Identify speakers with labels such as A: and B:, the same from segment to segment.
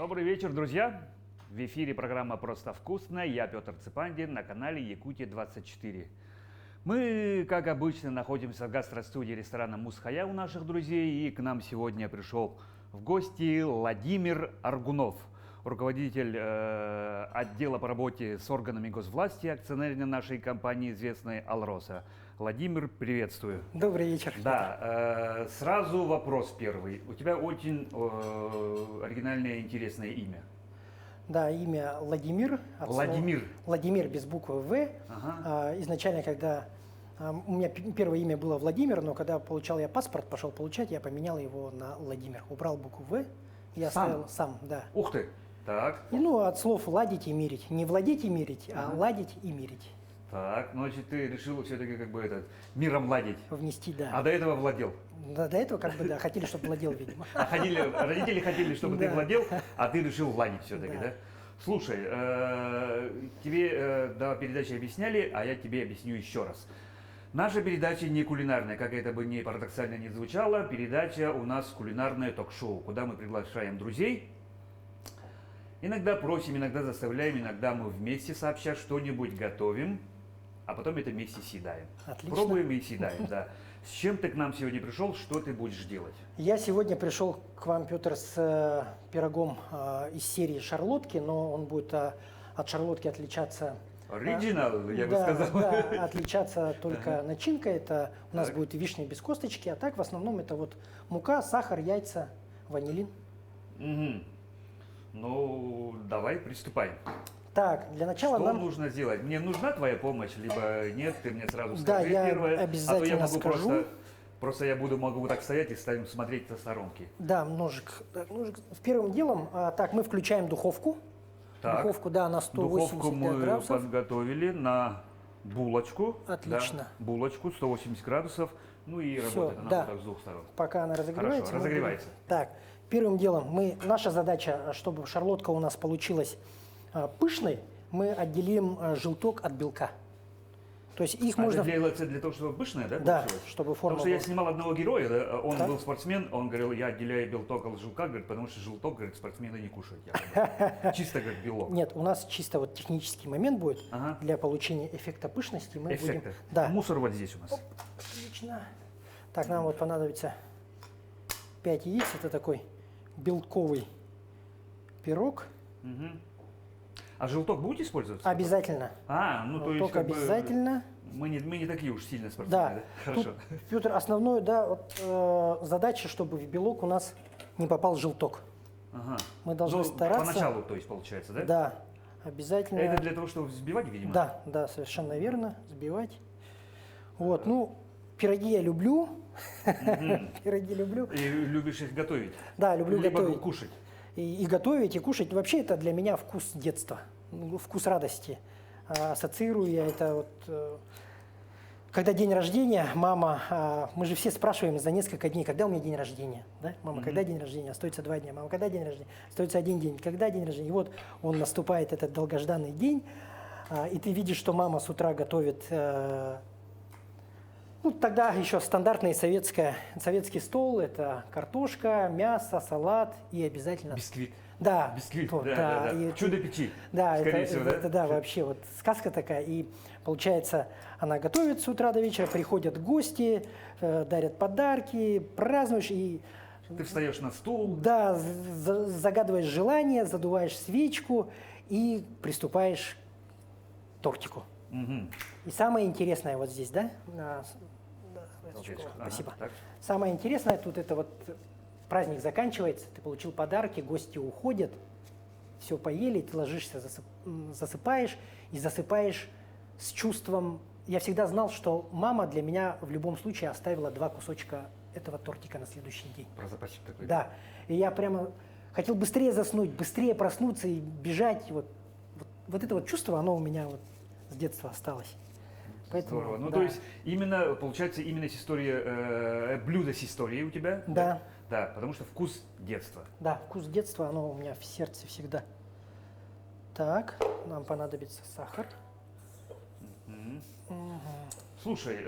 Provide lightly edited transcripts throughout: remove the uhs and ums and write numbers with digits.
A: Добрый вечер, друзья! В эфире программа «Просто вкусно». Я Петр Цепандин на канале Якутия-24. Мы, как обычно, находимся в гастростудии ресторана «Мусхая» у наших друзей. И к нам сегодня пришел в гости Владимир Аргунов, руководитель отдела по работе с органами госвласти, акционерной нашей компании, известной «Алроса». Владимир, приветствую.
B: Добрый вечер.
A: Да, сразу вопрос первый. У тебя очень оригинальное, интересное имя.
B: Да, имя Владимир.
A: Владимир.
B: Владимир без буквы В.
A: Ага.
B: Изначально, когда у меня первое имя было Владимир, но когда получал я паспорт, пошел получать, я поменял его на Владимир. Убрал букву В и оставил сам, да.
A: Ух ты! Так.
B: И, от слов ладить и мирить. Не владеть и мирить, а ладить и мирить.
A: Так, значит, ты решил все-таки миром ладить.
B: Внести, да.
A: А до этого владел?
B: Да, до этого да, хотели, чтобы владел, видимо.
A: Родители хотели, чтобы ты владел, а ты решил владеть все-таки, да? Слушай, тебе до передачи объясняли, а я тебе объясню еще раз. Наша передача не кулинарная, как это бы не парадоксально не звучало. Передача у нас кулинарное ток-шоу, куда мы приглашаем друзей. Иногда просим, иногда заставляем, иногда мы вместе сообща что-нибудь готовим, а потом это вместе съедаем.
B: Отлично.
A: Пробуем и съедаем, да. С чем ты к нам сегодня пришел, что ты будешь делать?
B: Я сегодня пришел к вам, Петр, с пирогом из серии шарлотки, но он будет от шарлотки отличаться...
A: Оригинал, я бы сказал.
B: Да, отличаться только начинка. Это у нас будет вишня без косточки, а так в основном это вот мука, сахар, яйца, ванилин.
A: Угу. Ну, давай приступаем.
B: Так, для начала
A: что нужно сделать? Мне нужна твоя помощь, либо нет, ты мне сразу скажи
B: да, я
A: первое.
B: обязательно
A: а то я могу
B: скажу.
A: Просто я могу так стоять и смотреть со сторонки.
B: Да, ножик. В первым делом, мы включаем духовку.
A: Так.
B: Духовку, да, на 180
A: Духовку мы
B: градусов.
A: подготовили на булочку.
B: Отлично.
A: Да, булочку 180 градусов. Ну и работает она вот так с двух сторон.
B: Пока она разогревается.
A: Хорошо, разогревается.
B: Так, первым делом наша задача, чтобы шарлотка у нас получилась пышной, мы отделим желток от белка. То есть их можно...
A: Это для того, чтобы пышная, да?
B: Да,
A: получилось?
B: чтобы форма
A: Потому что
B: была.
A: я снимал одного героя, да, он был спортсмен, он говорил, я отделяю белок от желтка, говорит, потому что желток, говорит, спортсмены не кушают. Чисто, говорит, белок.
B: Нет, у нас чисто вот технический момент будет для получения эффекта пышности. Мы будем...
A: Да. Мусор вот здесь у нас.
B: Отлично. Так, нам вот понадобится 5 яиц, это такой белковый пирог.
A: Угу. А желток будете использовать?
B: Обязательно.
A: То есть
B: только обязательно.
A: Мы не такие уж сильно спортсмены,
B: да?
A: Хорошо.
B: Тут, Петр, основное, задача, чтобы в белок у нас не попал желток.
A: Ага.
B: Мы должны стараться.
A: Поначалу, то есть, получается, да?
B: Да, обязательно.
A: Это для того, чтобы взбивать, видимо?
B: Да, совершенно верно, взбивать. Вот, пироги я люблю. Пироги люблю.
A: И любишь их готовить?
B: Да, люблю готовить.
A: Либо кушать?
B: И готовить, и кушать. Вообще это для меня вкус детства, вкус радости. Ассоциирую я это когда день рождения, мама, мы же все спрашиваем за несколько дней, когда у меня день рождения, да? Мама, когда день рождения? Остается 2 дня. Мама, когда день рождения? Остается 1 день. Когда день рождения? И вот он наступает, этот долгожданный день, и ты видишь, что мама с утра готовит, тогда еще стандартный советский стол, это картошка, мясо, салат и обязательно...
A: Бисквит.
B: Да.
A: Бисквит, да. Чудо печи.
B: Да,
A: скорее всего,
B: это вообще вот сказка такая. И получается, она готовит с утра до вечера, приходят гости, дарят подарки, празднуешь и...
A: Ты встаешь на стул.
B: Да, загадываешь желание, задуваешь свечку и приступаешь к тортику.
A: Угу.
B: И самое интересное вот здесь, да? Спасибо. Самое интересное тут это праздник заканчивается, ты получил подарки, гости уходят, все поели, ты ложишься, засыпаешь и засыпаешь с чувством. Я всегда знал, что мама для меня в любом случае оставила 2 кусочка этого тортика на следующий день.
A: Про запасик такой.
B: Да. И я прямо хотел быстрее заснуть, быстрее проснуться и бежать. Вот это чувство, оно у меня с детства осталось. Поэтому,
A: здорово. То есть получается, именно блюдо с историей у тебя?
B: Да.
A: Да, потому что вкус детства.
B: Да, вкус детства, оно у меня в сердце всегда. Так, нам понадобится сахар.
A: Слушай,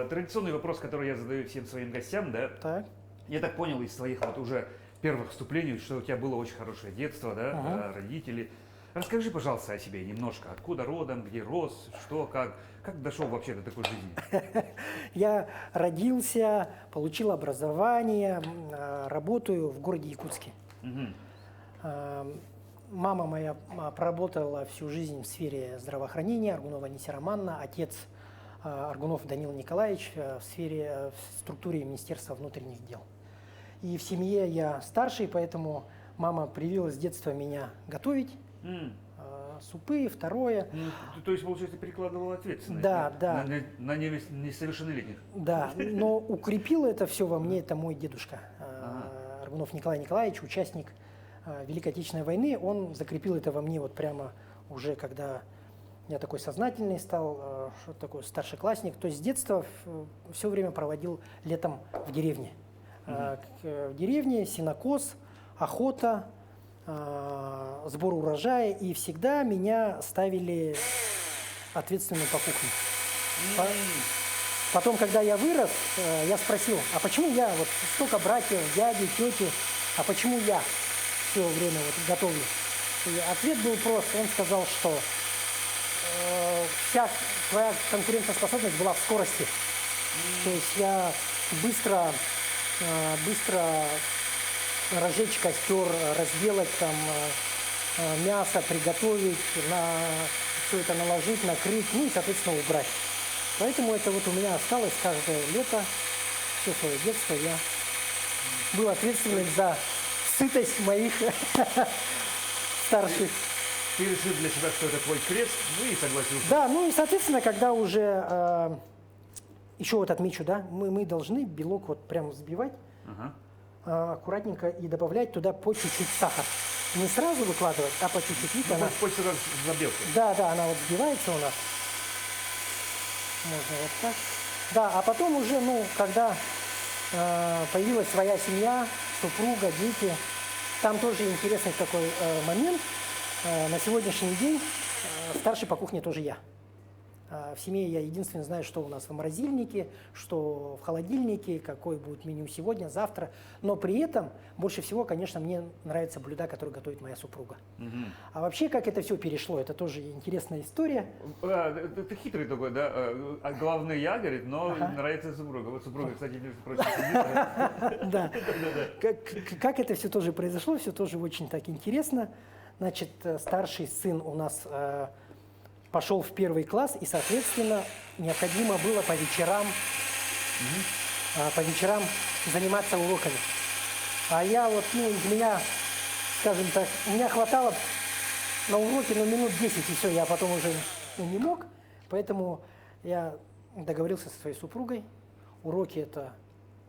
A: традиционный вопрос, который я задаю всем своим гостям, да?
B: Так.
A: Я так понял из твоих уже первых вступлений, что у тебя было очень хорошее детство, да, родители. Расскажи, пожалуйста, о себе немножко. Откуда родом, где рос, что, как дошел вообще до такой жизни?
B: Я родился, получил образование, работаю в городе Якутске. Мама моя проработала всю жизнь в сфере здравоохранения, Аргунова Анисия Романовна, отец Аргунов Данил Николаевич в в структуре Министерства внутренних дел. И в семье я старший, поэтому мама привила с детства меня готовить. Супы, второе.
A: То есть, получается, перекладывала ответственность
B: Да.
A: на несовершеннолетних.
B: Да, но укрепил это все во мне, это мой дедушка. Аргунов Николай Николаевич, участник Великой Отечественной войны. Он закрепил это во мне вот прямо уже, когда я такой сознательный стал, что такое старшеклассник. То есть с детства все время проводил летом в деревне. В деревне сенокос, охота, сбор урожая, и всегда меня ставили ответственным по кухне. Потом, когда я вырос, я спросил, а почему я, вот столько братьев, дяди, тети, а почему я все время вот готовлю? И ответ был прост, он сказал, что вся твоя конкурентоспособность была в скорости. То есть я быстро разжечь костер, разделать там мясо, приготовить, все это наложить, накрыть, ну и, соответственно, убрать. Поэтому это вот у меня осталось каждое лето, все свое детство я был ответственным за сытость моих старших.
A: Ты решил для себя, что это твой крест, ну и согласился.
B: Да, ну и, соответственно, когда уже, еще вот отмечу, да, мы должны белок вот прям взбивать, аккуратненько и добавлять туда по чуть-чуть сахар. Не сразу выкладывать, а по чуть-чуть. Видите, она...
A: Почти как забелка.
B: Да, она вот взбивается у нас. Можно вот так. Да, а потом уже, ну, когда появилась своя семья, супруга, дети, там тоже интересный такой момент. На сегодняшний день старший по кухне тоже я. В семье я единственный знаю, что у нас в морозильнике, что в холодильнике, какое будет меню сегодня, завтра. Но при этом больше всего, конечно, мне нравятся блюда, которые готовит моя супруга. А вообще, как это все перешло, это тоже интересная история.
A: Ты хитрый такой, да? А главный я, говорит, но нравится супруга. Вот супруга, кстати, между прочим, сидит.
B: Да. Как это все тоже произошло, все тоже очень так интересно. Значит, старший сын у нас пошел в 1 класс, и, соответственно, необходимо было по вечерам заниматься уроками. А я вот, ну, из меня, скажем так, у меня хватало на уроке, ну, минут 10, и все, я потом уже не мог. Поэтому я договорился со своей супругой. Уроки – это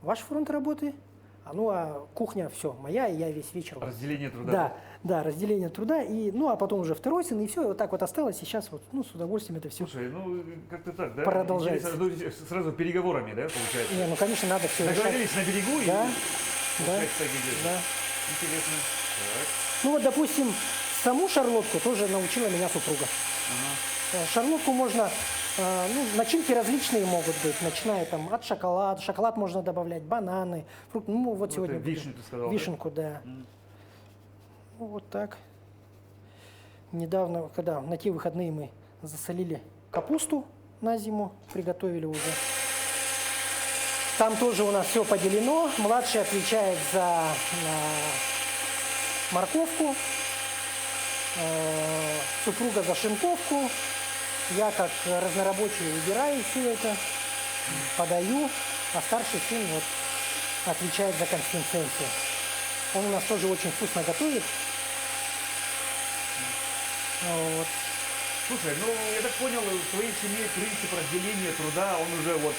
B: ваш фронт работы, а кухня все моя, и я весь вечер.
A: Разделение труда.
B: Да, разделение труда, и, ну, а потом уже второй сын, и все, и вот так вот осталось, и сейчас вот, ну, с удовольствием это все.
A: Слушай, ну, как-то так, да?
B: Продолжается.
A: Ну, сразу переговорами, да, получается?
B: Не, ну, конечно, надо все решать.
A: Договорились на берегу и...
B: Да.
A: Интересно. Так.
B: Ну, вот, допустим, саму шарлотку тоже научила меня супруга. Шарлотку можно, начинки различные могут быть, начиная там от шоколада. Шоколад можно добавлять, бананы, фрукты. Ну, вот сегодня...
A: Вишню ты сказал,
B: вишенку, да. Ну, вот так. Недавно, когда на те выходные мы засолили капусту на зиму, приготовили уже. Там тоже у нас все поделено. Младший отвечает за морковку, супруга за шинковку. Я как разнорабочий выбираю все это, подаю, а старший сын вот отвечает за консистенцию. Он у нас тоже очень вкусно готовит. Вот.
A: Слушай, ну я так понял, в твоей семье принцип разделения труда, он уже вот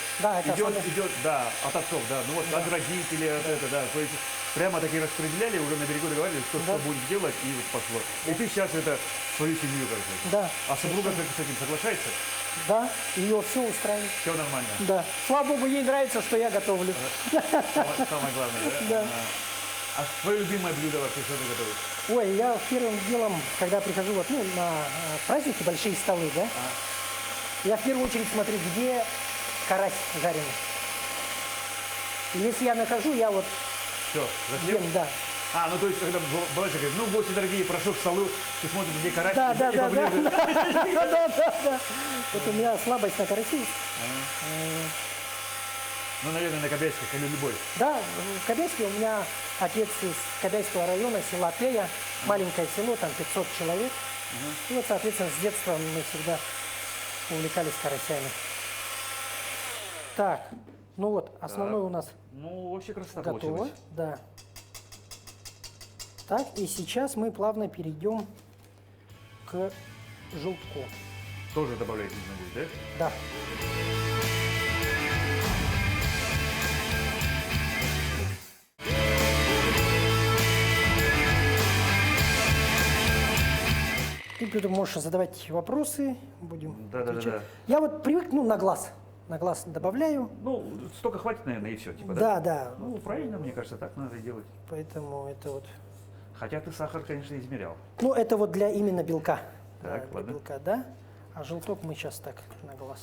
A: идет, да, от отцов, да, ну вот от родителей, от это, да, то есть прямо таки распределяли, уже на берегу договаривались, что будет делать, и вот пошло. И ты сейчас это свою семью как бы.
B: Да.
A: А супруга с этим соглашается?
B: Да, ее все устраивает.
A: Все нормально?
B: Да. Слава Богу, ей нравится, что я готовлю.
A: Самое главное, да?
B: Да.
A: А твое любимое блюдо вообще, что ты готовишь?
B: Ой, я первым делом, когда прихожу вот, ну, на праздники, большие столы, да, я в первую очередь смотрю, где карась жареный. И если я нахожу, я вот
A: Все,
B: ем, да.
A: А, то есть, когда бывает, говорит, ну, гости дорогие, прошу к столу, ты смотришь, где карась,
B: Да,
A: и
B: да, да, да,
A: поближе.
B: да. Вот у меня слабость на карасей.
A: Ну, наверное, на Кобяйских или любой.
B: Да, в Кобяйске у меня отец из Кобяйского района, села Тея, маленькое село, там 500 человек. И вот, соответственно, с детства мы всегда увлекались карасями. Так, ну вот, основной у нас
A: Ну, вообще красота
B: готово.
A: получилась.
B: Да. Так, и сейчас мы плавно перейдем к желтку.
A: Тоже добавляете, надеюсь, да?
B: Да. Ты можешь задавать вопросы, будем
A: Да.
B: отвечать. Я вот привык, ну, на глаз добавляю.
A: Ну, столько хватит, наверное, и все, типа,
B: Да, да.
A: Ну, правильно, мне кажется, так надо и делать.
B: Поэтому это вот.
A: Хотя ты сахар, конечно, измерял.
B: Ну, это вот для именно белка.
A: Так,
B: Да, для
A: ладно.
B: белка, да. А желток мы сейчас так на глаз.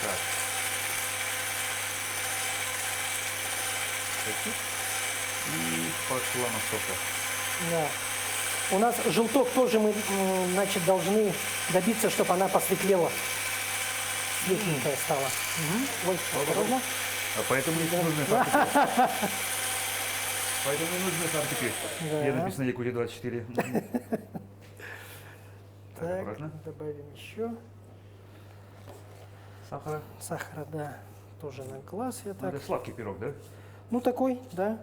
A: Так. Чуть-чуть. И пошла масовка.
B: Да. У нас желток тоже мы, значит, должны добиться, чтобы она посветлела. Светленькая стала. Ой, осторожно.
A: А поэтому и нужны фартуки. Поэтому и нужны фартуки.
B: Да.
A: Где написано Якутия 24.
B: Так,
A: аккуратно.
B: добавим еще.
A: Сахара.
B: Сахара, да, тоже на глаз я
A: Ну,
B: так.
A: это сладкий пирог, да?
B: Ну, такой, да.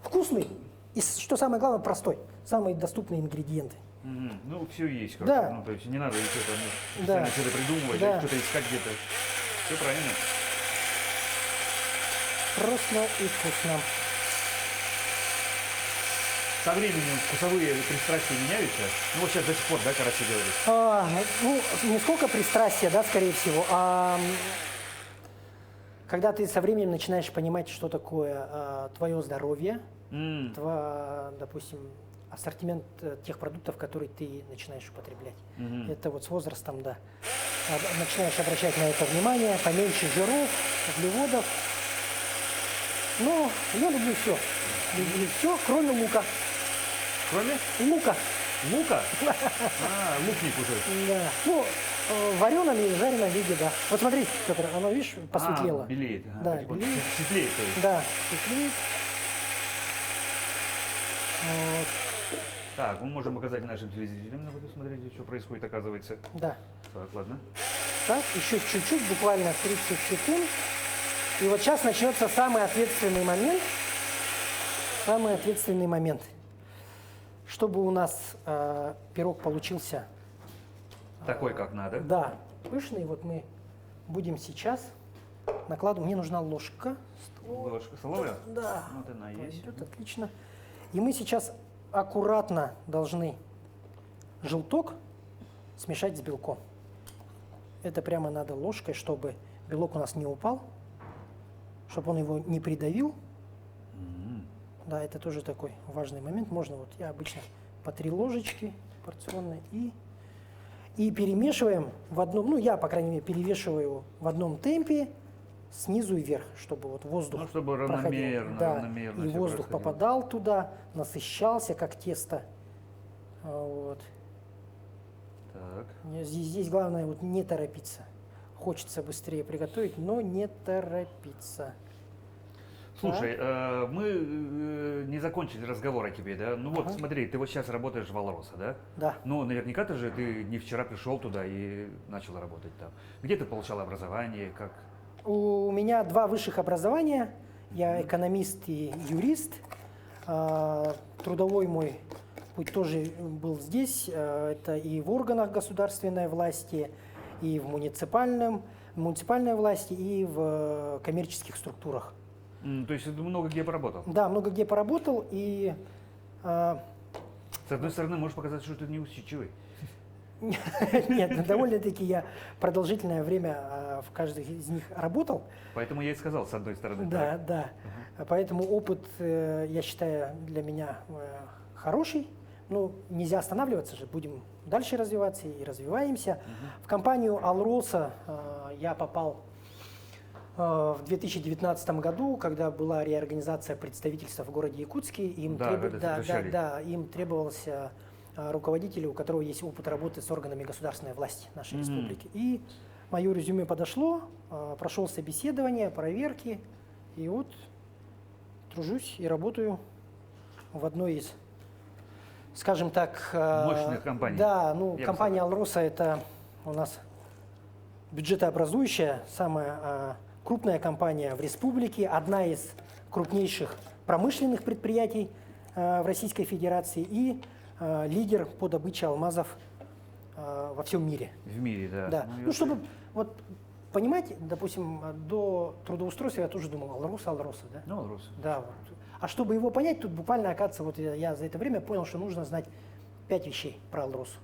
B: Вкусный. И что самое главное, простой. Самые доступные ингредиенты.
A: Мгм. Ну, все есть.
B: Да.
A: Ну, то есть не надо что-то,
B: Да.
A: что-то придумывать,
B: Да.
A: что-то искать где-то. Все правильно.
B: Просто и вкусно.
A: Со временем вкусовые пристрастия меняются. Ну, вот сейчас до сих пор, да, караси делали?
B: Ну, не сколько пристрастия, да, скорее всего, а когда ты со временем начинаешь понимать, что такое твое здоровье, допустим, ассортимент тех продуктов, которые ты начинаешь употреблять. Это вот с возрастом, да. Начинаешь обращать на это внимание, поменьше жиров, углеводов. Но я люблю все. Люблю все, кроме лука.
A: Кроме
B: Лука.
A: лука? А, лукник уже.
B: Да. Ну, в вареном и жареном виде, да. Вот смотри, Петр, оно, видишь, посветлело.
A: А, белеет. Ага,
B: Да,
A: так вот,
B: белеет.
A: светлеет, то есть.
B: Да, светлеет. Вот,
A: Так, мы можем показать нашим телезрителям. Ну, вот смотрите, что происходит, оказывается.
B: да.
A: Так, ладно.
B: Так, еще чуть-чуть, буквально 30 секунд. И вот сейчас начнется самый ответственный момент. Самый ответственный момент. Чтобы у нас пирог получился,
A: Такой, как надо.
B: да, пышный, вот мы будем сейчас накладывать. Мне нужна ложка.
A: Ложка столовая?
B: Да.
A: Вот она есть.
B: Пойдет, отлично. И мы сейчас аккуратно должны желток смешать с белком. Это прямо надо ложкой, чтобы белок у нас не упал, чтобы он его не придавил. Да, это тоже такой важный момент. Можно вот, я обычно по 3 ложечки порционные и перемешиваем в одном, ну я, по крайней мере, перемешиваю в одном темпе снизу вверх, чтобы вот воздух
A: Ну, чтобы
B: проходил.
A: равномерно,
B: Да,
A: равномерно
B: и
A: всё
B: воздух
A: происходило.
B: попадал туда, насыщался, как тесто. Вот.
A: Так.
B: Здесь главное вот не торопиться. Хочется быстрее приготовить, но не торопиться.
A: Слушай, мы не закончили разговор о тебе, да? Ну вот, смотри, ты вот сейчас работаешь в Алроса, да?
B: Да.
A: Ну, наверняка ты не вчера пришел туда и начал работать там. Где ты получал образование, как?
B: У меня 2 высших образования. Я экономист и юрист. Трудовой мой путь тоже был здесь. Это и в органах государственной власти, и в муниципальной власти, и в коммерческих структурах.
A: То есть ты много где поработал?
B: Да, много где поработал. И
A: С одной стороны, можешь показать, что ты неусидчивый.
B: нет, довольно-таки я продолжительное время в каждой из них работал.
A: Поэтому я и сказал, с одной стороны.
B: Да,
A: так.
B: да. Поэтому опыт, я считаю, для меня хороший. Ну, нельзя останавливаться же, будем дальше развиваться и развиваемся. В компанию Алроса я попал В 2019 году, когда была реорганизация представительства в городе Якутске, им,
A: Да, когда сокращали.
B: им требовался руководитель, у которого есть опыт работы с органами государственной власти нашей республики. И мое резюме подошло, прошел собеседование, проверки, и вот тружусь и работаю в одной из, скажем так...
A: Мощных компаний.
B: Да, ну, компания «Алроса» — это у нас бюджетообразующая, самая крупная компания в республике, одна из крупнейших промышленных предприятий в Российской Федерации и лидер по добыче алмазов во всем мире.
A: В мире, да.
B: Да. Ну, чтобы вот понимать, допустим, до трудоустройства я тоже думал, Алроса, да?
A: Ну, Алроса.
B: Да. Вот. А чтобы его понять, тут буквально, оказывается, вот я за это время понял, что нужно знать 5 вещей про Алросу.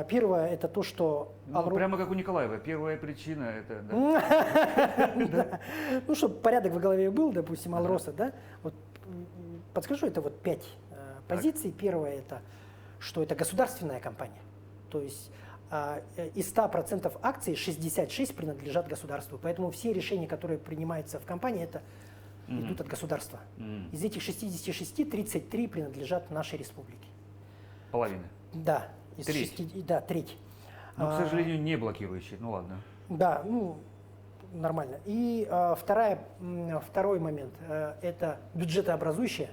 B: Первое — это то, что...
A: Ну, прямо как у Николаева. Первая причина — это...
B: Да. Ну, чтобы порядок в голове был, допустим, Алроса, да? Вот подскажу, это вот 5 позиций. Первое — это, что это государственная компания. То есть из 100% акций 66 принадлежат государству. Поэтому все решения, которые принимаются в компании, это идут от государства. Из этих 66 33 принадлежат нашей республике.
A: Половина.
B: Да.
A: Треть.
B: Да, треть.
A: Но, к сожалению, не блокирующий. Ну ладно.
B: Да, ну, нормально. И второй момент – это бюджетообразующая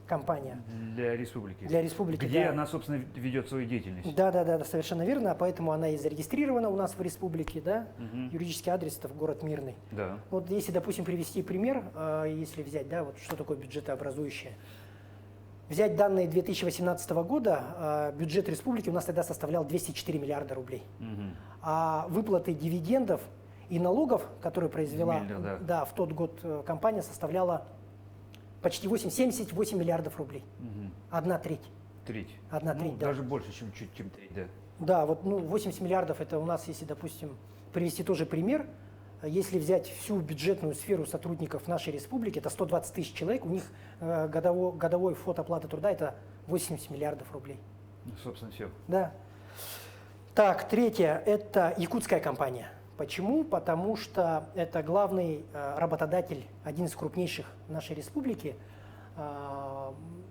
B: компания.
A: Для республики.
B: Для республики,
A: Где
B: да.
A: она, собственно, ведет свою деятельность.
B: Да, совершенно верно. Поэтому она и зарегистрирована у нас в республике, да. Юридический адрес – это в город Мирный.
A: Да.
B: Вот если, допустим, привести пример, если взять, да, вот что такое бюджетообразующее. Взять данные 2018 года, бюджет республики у нас тогда составлял 204 миллиарда рублей. А выплаты дивидендов и налогов, которые произвела в тот год компания, составляла почти 78 миллиардов рублей. Одна треть. Одна треть, да.
A: Даже больше, чем треть, да.
B: Да, вот 80 миллиардов это у нас, если, допустим, привести тоже пример, если взять всю бюджетную сферу сотрудников нашей республики, это 120 тысяч человек, у них годовой фонд оплаты труда это 80 миллиардов рублей.
A: Ну, собственно, все.
B: Да. Так, третье – это якутская компания. Почему? Потому что это главный работодатель, один из крупнейших нашей республики.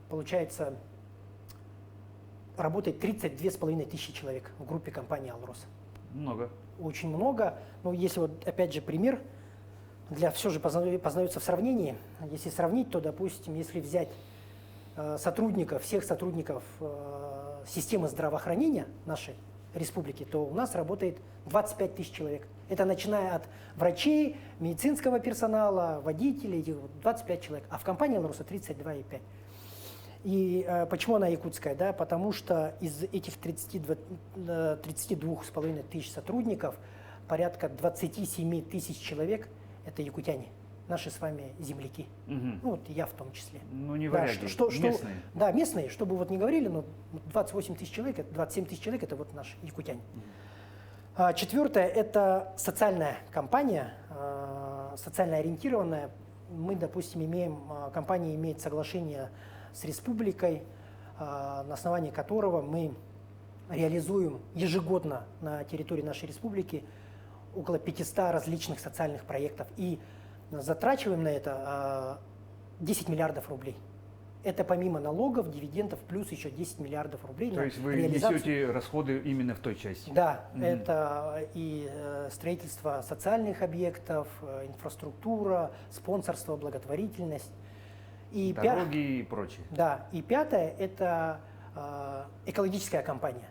B: Получается, работает 32,5 тысячи человек в группе компании «Алроса».
A: Много.
B: Очень много. Но если вот опять же пример, все же познается в сравнении. Если сравнить, то, допустим, если взять всех сотрудников системы здравоохранения нашей республики, то у нас работает 25 тысяч человек. Это начиная от врачей, медицинского персонала, водителей, 25 человек. А в компании «Алроса» 32,5. И почему она якутская? Да? Потому что из этих 32,5 тысяч сотрудников порядка 27 тысяч человек – это якутяне, наши с вами земляки. Ну вот я в том числе.
A: Ну не
B: да,
A: варяги, местные.
B: Да, местные, чтобы вот не говорили, но 28 тысяч человек, 27 тысяч человек – это вот наши якутяне. Четвертое – это социальная компания, социально ориентированная. Мы, допустим, компания имеет соглашение с республикой, на основании которого мы реализуем ежегодно на территории нашей республики около 500 различных социальных проектов и затрачиваем на это 10 миллиардов рублей. Это помимо налогов, дивидендов, плюс еще 10 миллиардов рублей.
A: То есть вы несете расходы именно в той части?
B: Да, это и строительство социальных объектов, инфраструктура, спонсорство, благотворительность. И
A: дороги и прочее.
B: Да, и пятое – это экологическая компания.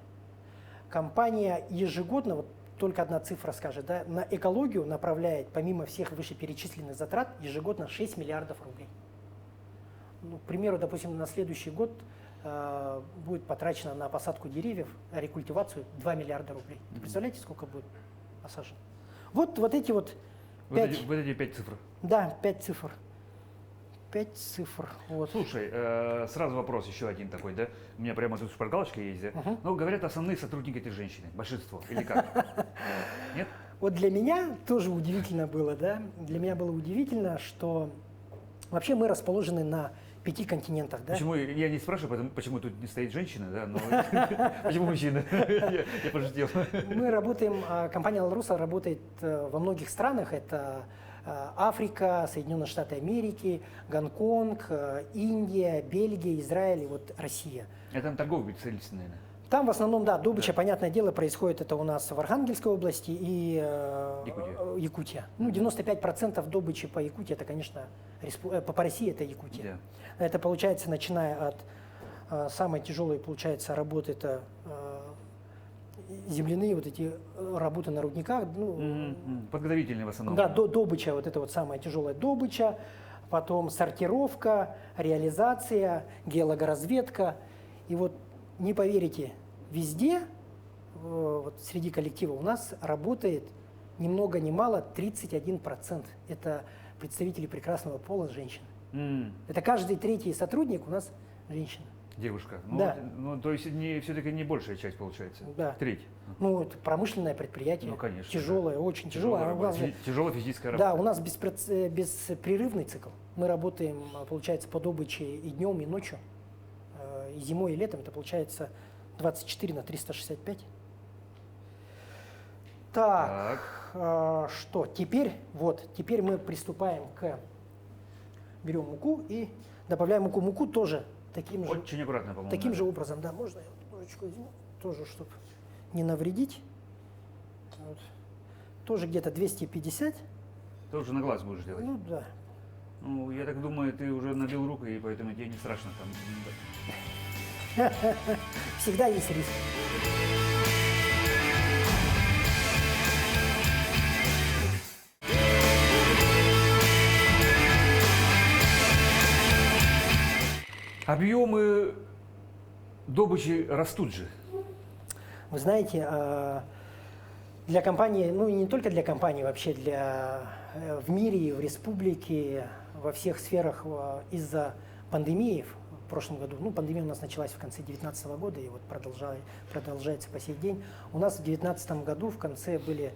B: Компания ежегодно, вот только одна цифра скажет, да, на экологию направляет, помимо всех вышеперечисленных затрат, ежегодно 6 миллиардов рублей. Ну, к примеру, допустим, на следующий год будет потрачено на посадку деревьев, рекультивацию 2 миллиарда рублей. Представляете, сколько будет посажено? Вот эти вот 5...
A: Вот эти 5 цифр.
B: Да, 5 цифр. 5 цифр. Вот.
A: Слушай, сразу вопрос еще один такой, да? У меня прямо тут шпаргалочка есть, да? Ну, говорят, основные сотрудники эти женщины, большинство, или как? Нет?
B: Вот для меня тоже удивительно было, да? Для меня было удивительно, что вообще мы расположены на 5 континентах. Да?
A: Почему, я не спрашиваю, почему тут не стоит женщина, да, но почему мужчина? Я пошутил.
B: Мы работаем, компания «Лалруса» работает во многих странах. Это Африка, Соединенные Штаты Америки, Гонконг, Индия, Бельгия, Израиль и вот Россия.
A: Это на торговый целится, наверное.
B: Там в основном, да, добыча, понятное дело, происходит это у нас в Архангельской области и Якутия. Ну, 95% добычи по Якутии, это, конечно, по России это Якутия.
A: Да.
B: Это получается, начиная от самой тяжелой, получается, работы, это земляные вот эти работы на рудниках. Ну,
A: подготовительные в основном.
B: Да, добыча, вот это вот самая тяжелая добыча, потом сортировка, реализация, геологоразведка. И вот не поверите, везде, вот среди коллектива у нас работает ни много ни мало 31%. Это представители прекрасного пола женщин. Это каждый третий сотрудник у нас женщина.
A: Девушка. Ну,
B: да.
A: Ну, то есть все-таки не большая часть получается.
B: Да.
A: Треть.
B: Ну, это промышленное предприятие.
A: Ну, конечно.
B: Тяжелое,
A: да.
B: очень тяжелое.
A: Тяжелая физическая работа.
B: Да, у нас беспрерывный цикл. Мы работаем, получается, по добыче и днем, и ночью. И зимой, и летом это получается 24 на 365. Так. Что? Теперь мы приступаем к... Берем муку и добавляем муку. Муку тоже таким же...
A: Очень аккуратно, по-моему.
B: Таким же образом, да. Можно я вот ложечку возьму? Тоже, чтобы не навредить. Вот. Тоже где-то 250.
A: Ты уже на глаз будешь делать?
B: Ну, да.
A: Ну, я так думаю, ты уже набил руку, и поэтому тебе не страшно там.
B: Всегда есть риск.
A: Объемы добычи растут же.
B: Вы знаете, для компании, ну и не только для компании, вообще в мире, в республике, во всех сферах из-за пандемии в прошлом году, ну пандемия у нас началась в конце 2019 года и вот продолжается по сей день. У нас в 2019 году в конце были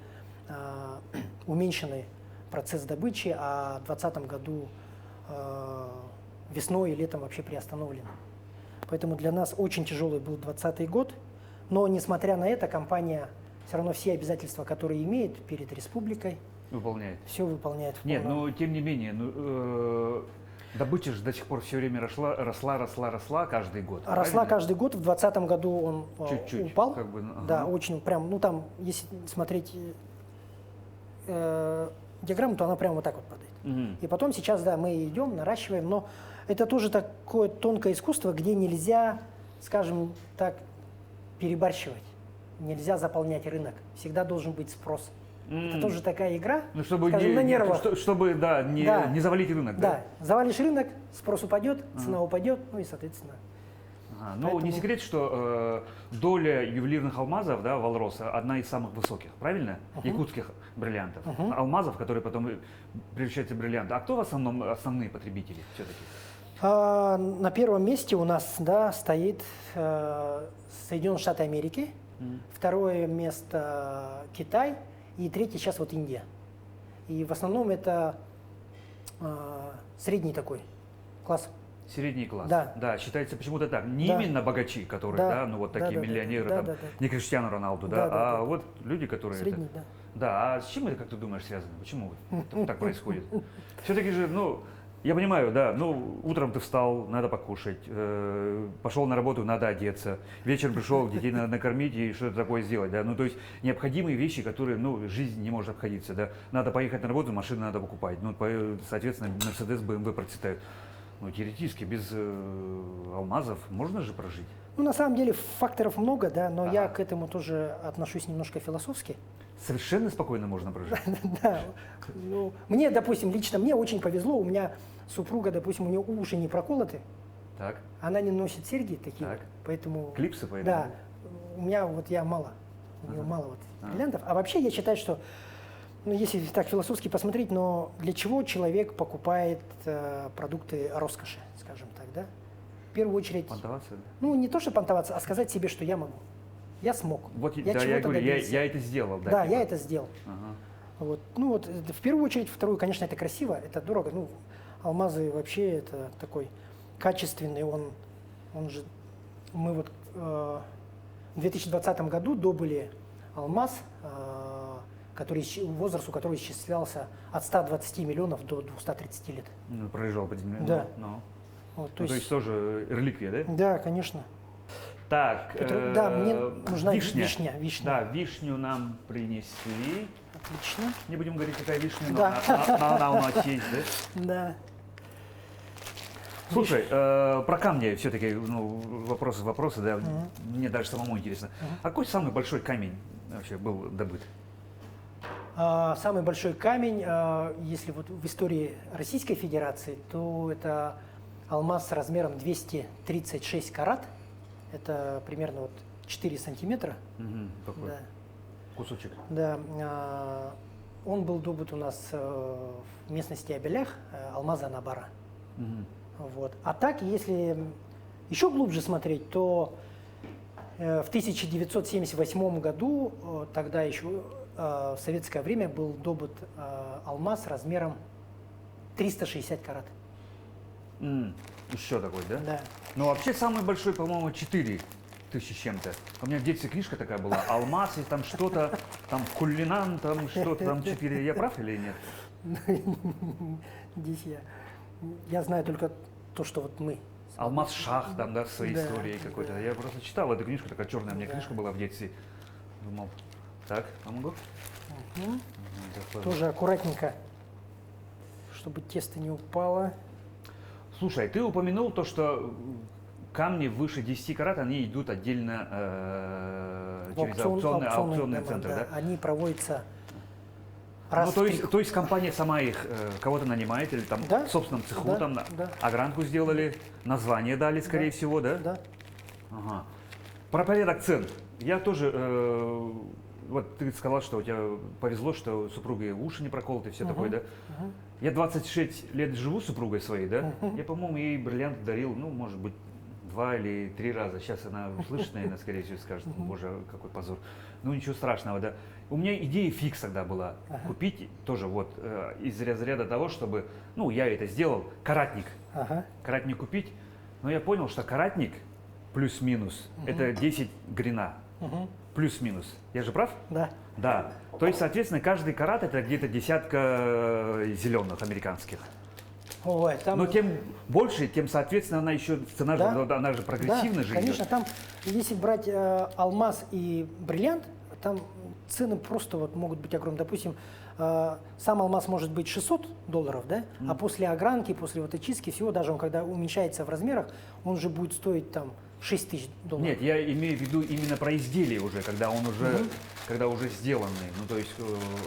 B: уменьшенный процесс добычи, а в 2020 году весной и летом вообще приостановлен. Поэтому для нас очень тяжелый был 2020 год, но несмотря на это компания все равно все обязательства, которые имеет перед республикой,
A: выполняет.
B: Все выполняет.
A: Нет, но тем не менее, добыча же до сих пор все время росла каждый год.
B: Росла каждый год. В 2020 году он
A: чуть-чуть
B: упал.
A: Как бы,
B: Да, очень прям, ну там, если смотреть диаграмму, то она прямо вот так вот падает. И потом сейчас, да, мы идем, наращиваем, но это тоже такое тонкое искусство, где нельзя, скажем так, перебарщивать. Нельзя заполнять рынок. Всегда должен быть спрос. Это тоже такая игра,
A: ну, чтобы
B: скажем, на нервах.
A: Чтобы да, не завалить рынок.
B: Да, завалишь рынок, спрос упадет, цена упадет, ну и соответственно.
A: Ну, поэтому... не секрет, что доля ювелирных алмазов, да, Валроса одна из самых высоких, правильно? Якутских бриллиантов. Алмазов, которые потом превращаются в бриллианты. А кто в основном основные потребители все-таки?
B: На первом месте у нас, да, стоит Соединенные Штаты Америки, второе место Китай и третье сейчас вот Индия. И в основном это средний такой класс.
A: Средний класс.
B: Да.
A: Да, считается почему-то так. Не
B: Да.
A: именно богачи, которые,
B: Да.
A: да, ну вот такие
B: Да,
A: миллионеры,
B: да,
A: там,
B: да, да.
A: не Криштиану Роналду, да,
B: Да, да,
A: а
B: да.
A: вот люди, которые...
B: Средний, да.
A: Да, а с чем это, как ты думаешь, связано? Почему так происходит? Все-таки же, ну, я понимаю, да, ну, утром ты встал, надо покушать, пошел на работу, надо одеться, вечером пришел, детей надо накормить и что-то такое сделать, да, ну, то есть необходимые вещи, которые, ну, жизнь не может обходиться, да, надо поехать на работу, машину надо покупать, ну, соответственно, Mercedes, BMW процветают. Ну, теоретически, без алмазов можно же прожить?
B: Ну, на самом деле факторов много, да, но я к этому тоже отношусь немножко философски.
A: Совершенно спокойно можно прожить.
B: Да. Ну, мне, допустим, лично мне очень повезло, у меня супруга, допустим, у нее уши не проколоты,
A: Так,
B: она не носит серьги такие,
A: Так.
B: поэтому...
A: клипсы поэтому.
B: Да, у меня вот я мало, у нее мало вот бриллиантов. А вообще я считаю, что, ну, если так философски посмотреть, но для чего человек покупает продукты роскоши, скажем так, да? В первую очередь,
A: Понтоваться, да?
B: ну, не то, что понтоваться, а сказать себе, что я могу. Я смог.
A: Вот,
B: я
A: да, я
B: чего-то
A: говорю,
B: добился.
A: я это сделал, да?
B: Да,
A: типа.
B: я это сделал.
A: Ага.
B: Вот. Ну вот, в первую очередь, вторую, конечно, это красиво, это дорого. Ну, алмазы вообще это такой качественный, он же, мы вот в 2020 году добыли алмаз, возраст у которого исчислялся от 120 миллионов до 230 лет.
A: Ну, пролежал под землей.
B: Да.
A: Ну.
B: Вот,
A: То есть тоже реликвия, да?
B: Да, конечно.
A: Так,
B: Да, мне нужна
A: вишня.
B: вишня.
A: Да, вишню нам принесли.
B: Отлично.
A: Не будем говорить, какая вишня, но
B: Да.
A: она у нас есть, да?
B: Да.
A: Слушай, про камни все-таки вопросы, да, мне даже самому интересно. А какой самый большой камень вообще был добыт?
B: Самый большой камень, если вот в истории Российской Федерации, то это алмаз с размером 236 карат. Это примерно вот 4 сантиметра.
A: Такой
B: Да.
A: кусочек.
B: Да. Он был добыт у нас в местности Абелях, алмаза Анабара. Вот. А так, если еще глубже смотреть, то в 1978 году, тогда еще в советское время, был добыт алмаз размером 360 карат.
A: Еще такой, да?
B: Да.
A: Ну, вообще самый большой, по-моему, 4 тысячи с чем-то. У меня в детстве книжка такая была, алмаз и там что-то, там кулинан, там что-то, там 4. Я прав или нет?
B: Здесь я знаю только то, что вот мы.
A: Алмаз Шах, там, да, в своей
B: Да,
A: истории какой-то.
B: да.
A: Я просто читал эту книжку, такая черная у меня
B: Да.
A: книжка была в детстве. Думал, так, помогу?
B: Мгм.
A: Да,
B: Тоже аккуратненько, чтобы тесто не упало.
A: Слушай, ты упомянул то, что камни выше 10 карат, они идут отдельно через аукционный
B: дома,
A: центр, да?
B: Они проводятся раз
A: Ну,
B: в три.
A: то есть компания сама их кого-то нанимает или там
B: Да,
A: в собственном цеху
B: да,
A: там
B: да.
A: огранку сделали, название дали, скорее всего, да?
B: Да.
A: Ага. Про порядок цен. Я тоже, вот ты сказал, что у тебя повезло, что супруги уши не проколоты, все такое, да?
B: Мгм.
A: Я 26 лет живу с супругой своей, да?
B: Мгм.
A: Я, по-моему, ей бриллиант дарил, ну, может быть, 2 или 3 раза. Сейчас она услышит, наверное, скорее всего, скажет, боже, какой позор. Ну, ничего страшного, да. У меня идея фикс тогда была. Купить тоже вот из разряда того, чтобы, ну, я это сделал, каратник.
B: Ага.
A: Каратник купить. Но я понял, что каратник плюс-минус это 10 грина.
B: Мгм.
A: Плюс-минус. Я же прав?
B: Да.
A: Да. То есть, соответственно, каждый карат это где-то десятка зеленых американских.
B: Ой, там...
A: Но тем больше, тем, соответственно, она еще, цена же,
B: Да.
A: она же прогрессивно
B: Да,
A: же
B: конечно,
A: идет.
B: там, если брать алмаз и бриллиант, там цены просто вот могут быть огромные. Допустим, сам алмаз может быть $600, да? А после огранки, после вот очистки всего, даже он когда уменьшается в размерах, он же будет стоить там $6000.
A: Нет, я имею в виду именно про изделие уже, когда он уже, когда уже сделанный. Ну, то есть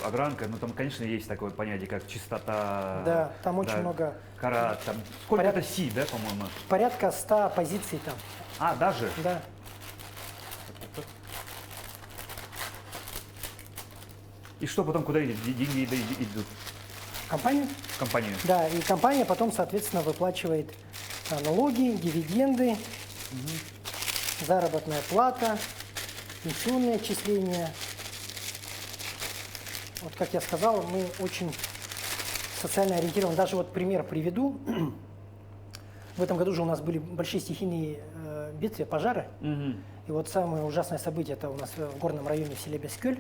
A: огранка, ну там, конечно, есть такое понятие, как чистота.
B: Да, там очень много.
A: Карат, там. Сколько
B: Поряд-
A: это си, да, по-моему?
B: Порядка 100 позиций там.
A: А, даже.
B: Да.
A: И что потом, куда деньги идут?
B: Компания?
A: В компанию?
B: Да, и компания потом, соответственно, выплачивает налоги, дивиденды, заработная плата, пенсионные отчисления. Вот как я сказал, мы очень социально ориентированы. Даже вот пример приведу. В этом году же у нас были большие стихийные бедствия, пожары.
A: Мгм.
B: И вот самое ужасное событие это у нас в горном районе в селе Бескёль.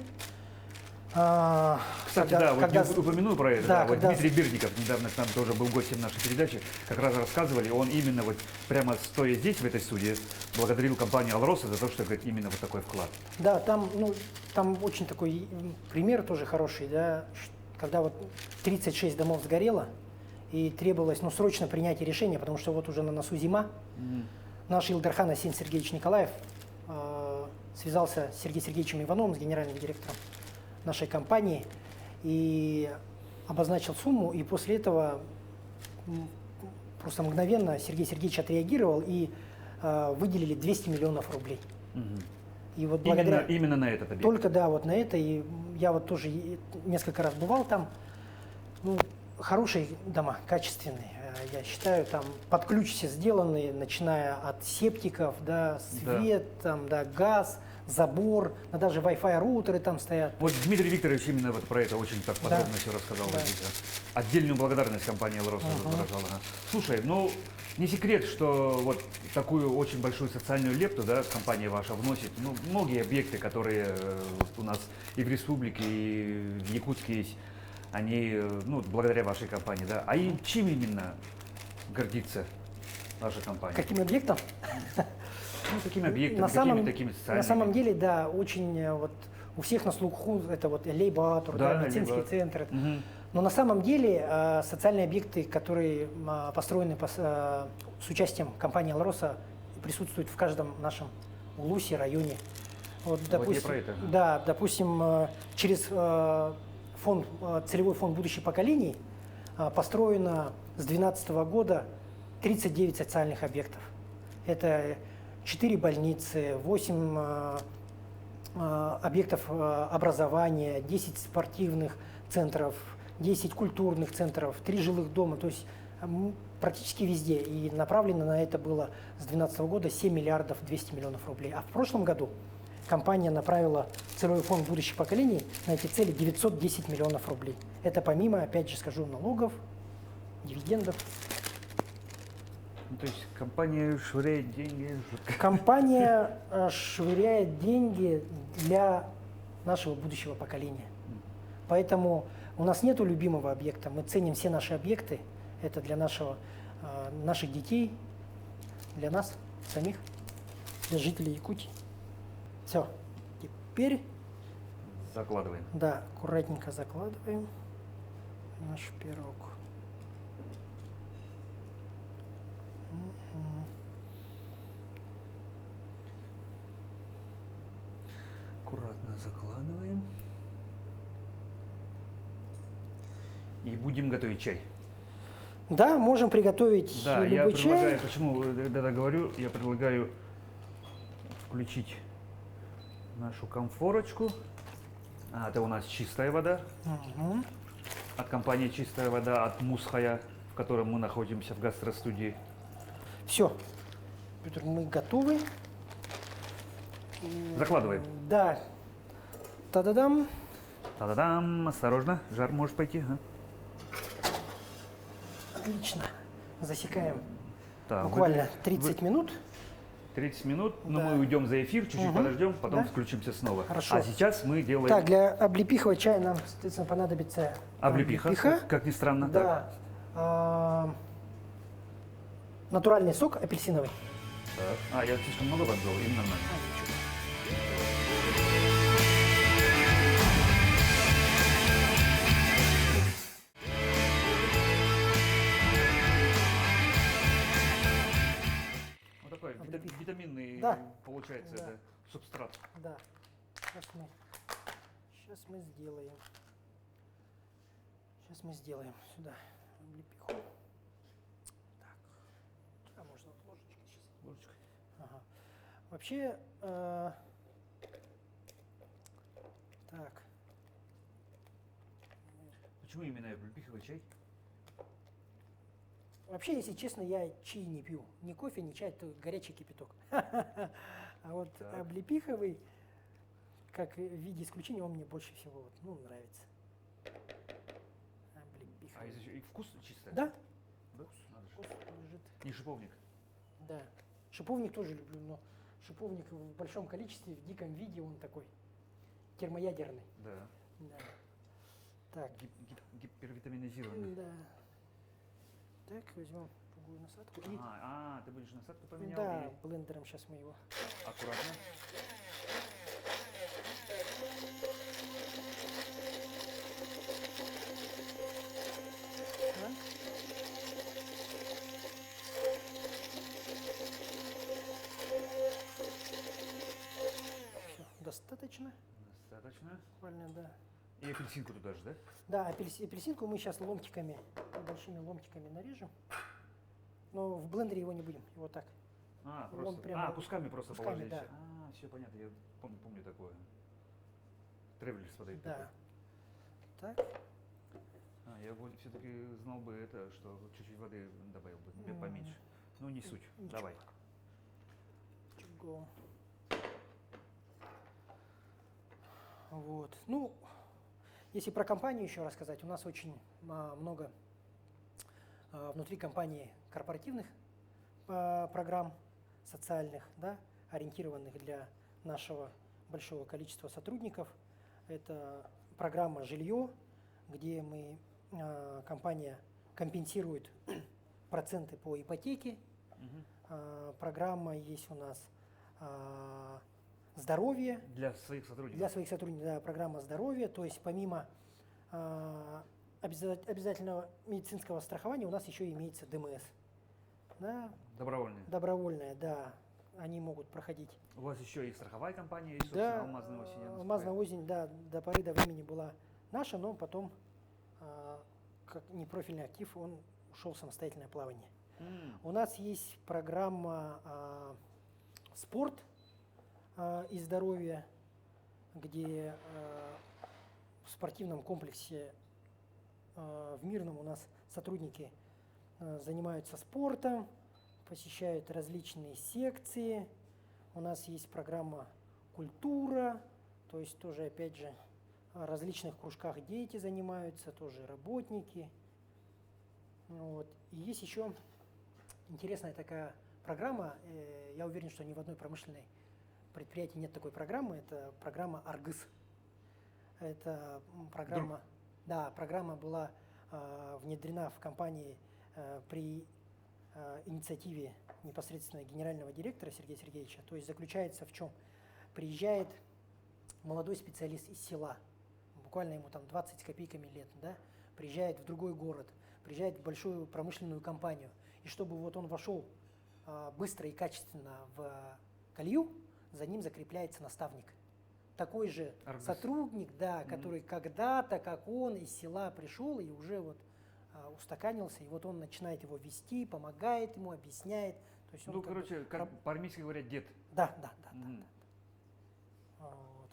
A: Кстати, да, вот я упомяну про это.
B: Да,
A: Да, вот
B: когда-
A: Дмитрий Бердников недавно к нам тоже был гостем нашей передачи, как раз рассказывали, он именно вот прямо стоя здесь, в этой студии, благодарил компанию «Алроса» за то, что, говорит, именно вот такой вклад.
B: Да, там, ну, там очень такой пример тоже хороший, да, когда вот 36 домов сгорело, и требовалось, ну, срочно принятие решения, потому что вот уже на носу зима. Наш Илдархан Асин Сергеевич Николаев связался с Сергеем Сергеевичем Ивановым, с генеральным директором нашей компании, и обозначил сумму, и после этого просто мгновенно Сергей Сергеевич отреагировал и выделили 200 миллионов рублей. И вот благодаря...
A: Именно на этот объект.
B: Только, да, вот на это, и я вот тоже несколько раз бывал там, ну, хорошие дома, качественные, я считаю, там под ключ все сделаны, начиная от септиков, да, свет, там, да, газ, забор, но даже Wi-Fi роутеры там стоят.
A: Вот Дмитрий Викторович именно вот про это очень так подробно все рассказал.
B: Да.
A: Здесь, да. Отдельную благодарность компании «Алроса» выражала. Ага. Слушай, ну не секрет, что вот такую очень большую социальную лепту, да, компания ваша вносит. Ну, многие объекты, которые вот у нас и в республике, и в Якутске есть, они, ну, благодаря вашей компании, да. А и чем именно гордится ваша компания?
B: Каким объектом?
A: Ну, какими объектами,
B: На
A: какими
B: самом,
A: такими социальными?
B: на самом деле, да, очень вот у всех на слуху это вот Лейбатур,
A: Да,
B: медицинский
A: Лейбатур.
B: центр.
A: Мгм.
B: Но на самом деле социальные объекты, которые построены с участием компании «Алроса», присутствуют в каждом нашем улусе, районе. Вот,
A: я про это.
B: Да, допустим, через целевой фонд будущих поколений построено с 2012 года 39 социальных объектов. Это 4 больницы, 8 объектов образования, 10 спортивных центров, 10 культурных центров, 3 жилых дома. То есть практически везде. И направлено на это было с 2012 года 7 миллиардов 200 миллионов рублей. А в прошлом году компания направила в целевой фонд будущих поколений на эти цели 910 миллионов рублей. Это помимо, опять же скажу, налогов, дивидендов.
A: Ну, то есть компания швыряет деньги.
B: Компания швыряет деньги для нашего будущего поколения. Поэтому у нас нет любимого объекта. Мы ценим все наши объекты. Это для наших детей, для нас самих, для жителей Якутии. Все. Теперь,
A: Закладываем.
B: да, аккуратненько закладываем наш пирог.
A: Аккуратно закладываем. И будем готовить чай.
B: Да, можем приготовить
A: Да, я
B: любой
A: предлагаю,
B: чай.
A: почему когда говорю, я предлагаю включить нашу комфорочку. Это у нас чистая вода.
B: Мгм.
A: От компании «Чистая вода», от Мусхая, в котором мы находимся в гастростудии.
B: Все, Петр, мы готовы.
A: Закладываем.
B: Да. Та-да-дам.
A: Та-да-дам, осторожно, жар может пойти. А?
B: Отлично. Засекаем
A: Так,
B: буквально 30 минут.
A: 30 минут, но
B: Да.
A: мы уйдем за эфир, чуть-чуть
B: Мгм.
A: подождем, потом
B: Да.
A: включимся снова.
B: Хорошо.
A: А сейчас мы делаем
B: Так, для облепихового чая нам, соответственно, понадобится
A: облепиха, как ни странно. Так.
B: Да. Натуральный сок апельсиновый.
A: Так. Я слишком много подвел, им нормально. Вот такой
B: Облепиха.
A: витаминный
B: Да.
A: получается
B: Да.
A: это субстрат.
B: Да. Сейчас мы сделаем. Сейчас мы сделаем сюда облепиху. Так. А можно вот ложечкой сейчас.
A: Ложечкой.
B: Ага. Вообще, так.
A: Почему именно облепиховый чай?
B: Вообще, если честно, я чай не пью. Ни кофе, ни чай, это горячий кипяток. А вот
A: Так.
B: облепиховый, как в виде исключения, он мне больше всего нравится.
A: А
B: Облепиховый.
A: и вкус чисто?
B: Да,
A: Да? Надо же.
B: вкус лежит.
A: Не шиповник.
B: Да. Шиповник тоже люблю, но шиповник в большом количестве, в диком виде, он такой термоядерный.
A: Да.
B: Да. Так.
A: Гипервитаминизированный.
B: Да. Так, возьмем другую насадку. И,
A: Ты будешь насадку поменял
B: да,
A: и
B: блендером сейчас мы его.
A: аккуратно.
B: Да. Все, достаточно.
A: Достаточно.
B: Буквально, да.
A: И апельсинку туда же, да?
B: Да, апельсинку мы сейчас ломтиками, большими ломтиками нарежем. Но в блендере его не будем, его так.
A: Просто.
B: прямо
A: Кусками просто
B: кусками,
A: положить.
B: да.
A: Все понятно, я помню такое. Тревелерс подает.
B: Да. Так.
A: Я все-таки знал бы это, что чуть-чуть воды добавил бы,
B: М.
A: поменьше. Ну, не суть.
B: Ничего.
A: Давай.
B: Чего? Вот. Ну, если про компанию еще рассказать, у нас очень много внутри компании корпоративных программ социальных, да, ориентированных для нашего большого количества сотрудников. Это программа «Жилье», где компания компенсирует проценты по ипотеке. Программа есть у нас «Здоровье».
A: Для своих сотрудников?
B: Для своих сотрудников, да, программа «Здоровье». То есть помимо обязательного медицинского страхования у нас еще имеется ДМС. Да?
A: Добровольные?
B: Добровольная, да. Они могут проходить.
A: У вас еще и страховая компания, и, собственно,
B: Да,
A: «Алмазная осень».
B: «Алмазная осень», да, до поры до времени была наша, но потом, как непрофильный актив, он ушел в самостоятельное плавание. У нас есть программа «Спорт» и «Здоровье», где в спортивном комплексе в Мирном у нас сотрудники занимаются спортом, посещают различные секции. У нас есть программа «Культура», то есть тоже, опять же, в различных кружках дети занимаются, тоже работники. Вот. И есть еще интересная такая программа, я уверен, что ни в одной промышленной предприятии нет такой программы, это программа «Аргыс». Это программа, да, программа была внедрена в компании при инициативе непосредственно генерального директора Сергея Сергеевича. То есть заключается в чем? Приезжает молодой специалист из села, буквально ему там 20 с копейками лет, да, приезжает в другой город, приезжает в большую промышленную компанию. И чтобы вот он вошел быстро и качественно в колею, за ним закрепляется наставник. Такой же сотрудник, да, который когда-то, как он, из села пришел и уже вот устаканился, и вот он начинает его вести, помогает ему, объясняет. То есть он
A: короче, как по-армейски говорят, дед.
B: Да. Вот.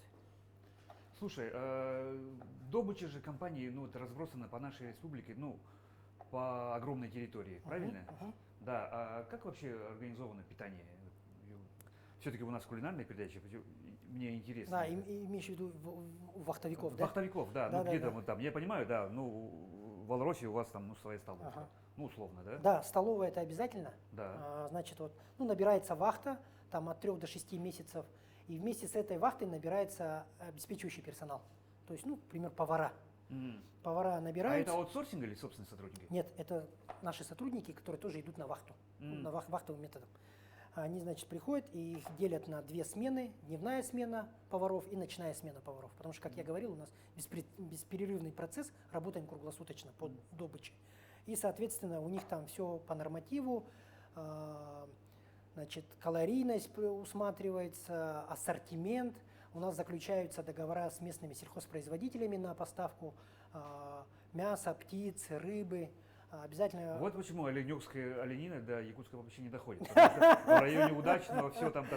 A: Слушай, добыча же компании, это разбросана по нашей республике, по огромной территории, правильно? Да, а как вообще организовано питание? Все-таки у нас кулинарная передача, мне интересно.
B: Да, имеешь в виду вахтовиков, да?
A: Вахтовиков, да. Там, я понимаю, да, в Беларуси у вас там своя столовка, условно, да?
B: Да, столовая это обязательно.
A: Да.
B: Значит, вот, набирается вахта, там от 3 до 6 месяцев, и вместе с этой вахтой набирается обеспечивающий персонал. То есть, например, повара. Повара набираются.
A: А это аутсорсинг или собственные сотрудники?
B: Нет, это наши сотрудники, которые тоже идут на вахту, на вахтовым методом. Они, значит, приходят и их делят на 2 смены, дневная смена поваров и ночная смена поваров. Потому что, как я говорил, у нас бесперерывный процесс, работаем круглосуточно по добыче. И, соответственно, у них там все по нормативу, значит, калорийность усматривается, ассортимент. У нас заключаются договора с местными сельхозпроизводителями на поставку мяса, птицы, рыбы. Обязательно.
A: Вот почему оленевская оленина до Якутска вообще не доходит. Потому что в районе Удачного все там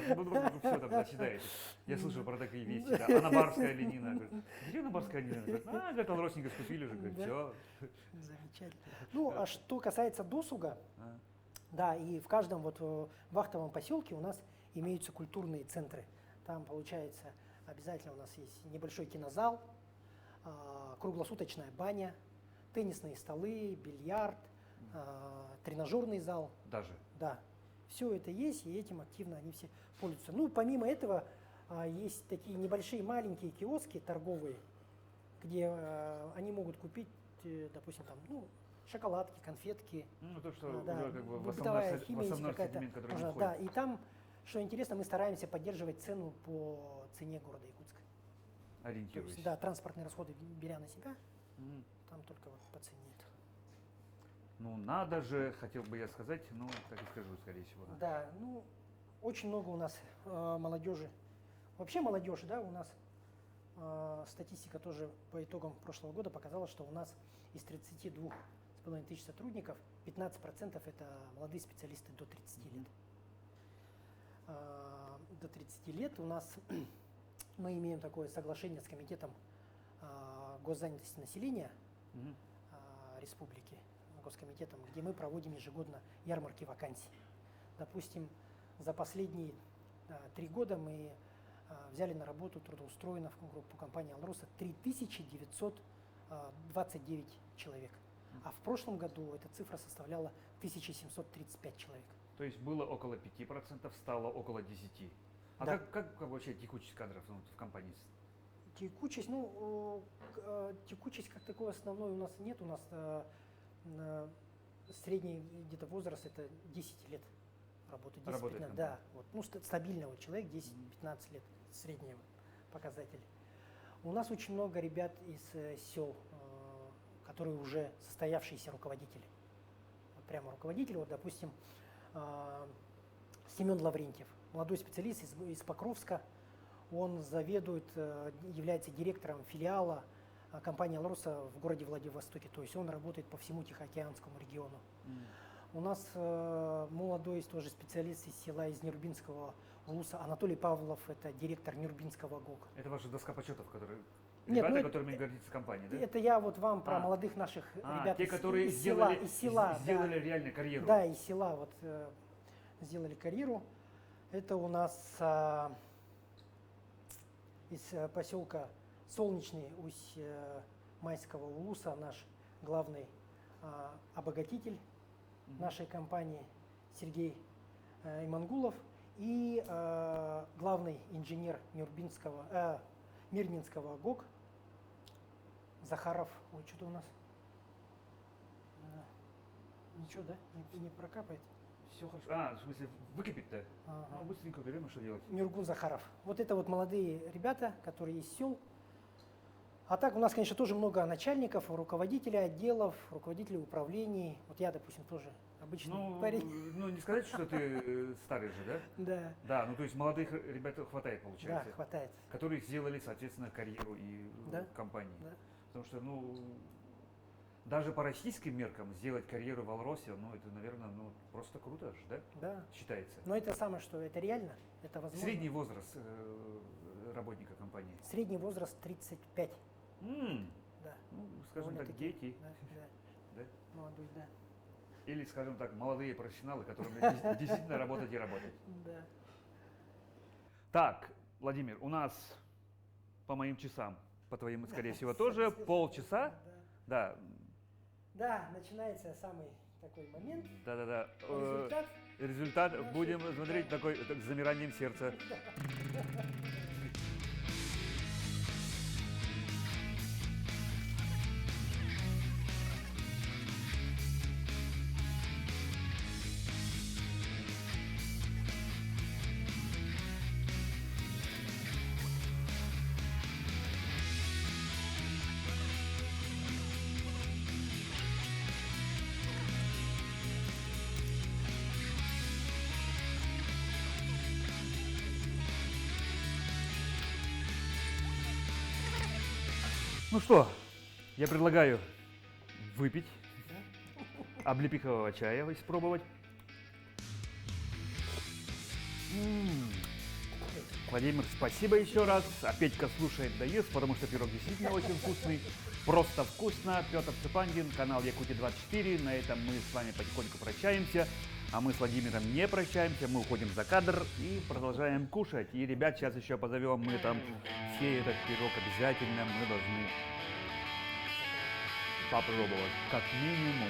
A: доседает. Я слышал про такие вещи. Да. Анабарская оленина. Говорит, где Анабарская оленина? Говорит, родственника скупили же. Говорит, все.
B: Замечательно. А что касается досуга, да, и в каждом вахтовом поселке у нас имеются культурные центры. Там, получается, обязательно у нас есть небольшой кинозал, круглосуточная баня, теннисные столы, бильярд, тренажерный зал.
A: Даже? Да.
B: Все это есть, и этим активно они все пользуются. Помимо этого, есть такие небольшие маленькие киоски торговые, где они могут купить, допустим, там, шоколадки, конфетки.
A: То, что уже как бы
B: бытовая
A: в
B: химия,
A: основной ассортимент, который не входит.
B: Да, и там, что интересно, мы стараемся поддерживать цену по цене города Якутска.
A: Ориентируясь.
B: Да, транспортные расходы беря на себя. Там только по цене.
A: Надо же, хотел бы я сказать, так и скажу, скорее всего.
B: Да, очень много у нас молодежи. Вообще молодежи, да, у нас статистика тоже по итогам прошлого года показала, что у нас из 32,5 тысяч сотрудников 15% это молодые специалисты до 30 лет. До 30 лет у нас мы имеем такое соглашение с комитетом госзанятости населения республики, госкомитетом, где мы проводим ежегодно ярмарки вакансий. Допустим, за последние 3 года мы взяли на работу, трудоустроено в группу компании «Алроса» 3929 человек. А в прошлом году эта цифра составляла 1735 человек.
A: То есть было около 5%, стало около 10%. А
B: Да.
A: как вообще текучесть кадров в компании?
B: Текучесть, текучесть как такой основной у нас нет. У нас средний где-то возраст это 10 лет работы. 10-15,
A: Работает
B: да, вот, стабильный вот человек 10-15 лет, средний показатель. У нас очень много ребят из сел, которые уже состоявшиеся руководители. Вот прямо руководители, вот, допустим, Семен Лаврентьев, молодой специалист из Покровска. Он заведует, является директором филиала компании «Алроса» в городе Владивостоке. То есть он работает по всему Тихоокеанскому региону. У нас молодой тоже специалист из села, из Нюрбинского улуса, Анатолий Павлов, это директор Нюрбинского ГОК.
A: Это ваша доска почетов, которые
B: Нет,
A: ребята, которыми гордится компания, да?
B: Это я вот вам про молодых наших ребят
A: те, которые
B: из села,
A: сделали реально карьеру.
B: Да, из села вот сделали карьеру. Это у нас из поселка Солнечный Усть-Майского улуса наш главный обогатитель нашей компании Сергей Имангулов и главный инженер Мирнинского ГОК Захаров. Ой, что-то у нас ничего, да? Не прокапает?
A: Все хорошо. В смысле, выкипит-то?
B: Ага.
A: Ну, быстренько берем, и что делать?
B: Миргул Захаров. Вот это вот молодые ребята, которые из сел. А так у нас, конечно, тоже много начальников, руководителей отделов, руководителей управлений. Вот я, допустим, тоже обычный парень.
A: Ну, не сказать, что ты старый же, да?
B: Да.
A: Да, ну то есть молодых ребят хватает, получается.
B: Да, хватает.
A: Которые сделали, соответственно, карьеру и
B: Да.
A: в компании.
B: Да.
A: Потому что, даже по российским меркам сделать карьеру в «Алросе», это, наверное, просто круто же, да?
B: Да.
A: Считается.
B: Но это самое, что это реально, это возможно.
A: Средний возраст работника компании?
B: Средний возраст 35. Да.
A: Скажем так,
B: Довольно-таки.
A: дети.
B: Да, да.
A: Да?
B: Молодой, да.
A: Или, скажем так, молодые профессионалы, которым действительно работать и работать.
B: Да.
A: Так, Владимир, у нас по моим часам, по твоим, скорее всего, тоже полчаса. Да.
B: Да, начинается самый такой момент.
A: Да.
B: Результат.
A: Результат будем смотреть такой с замиранием сердца. Ну что, я предлагаю выпить облепихового чая испробовать. Владимир, спасибо еще раз. А Петька слушает да ест, потому что пирог действительно очень вкусный. Просто вкусно. Петр Цыпангин, канал Якутия 24. На этом мы с вами потихоньку прощаемся. А мы с Владимиром не прощаемся, мы уходим за кадр и продолжаем кушать. И ребят сейчас еще позовем, мы там все этот пирог обязательно мы должны попробовать, как минимум.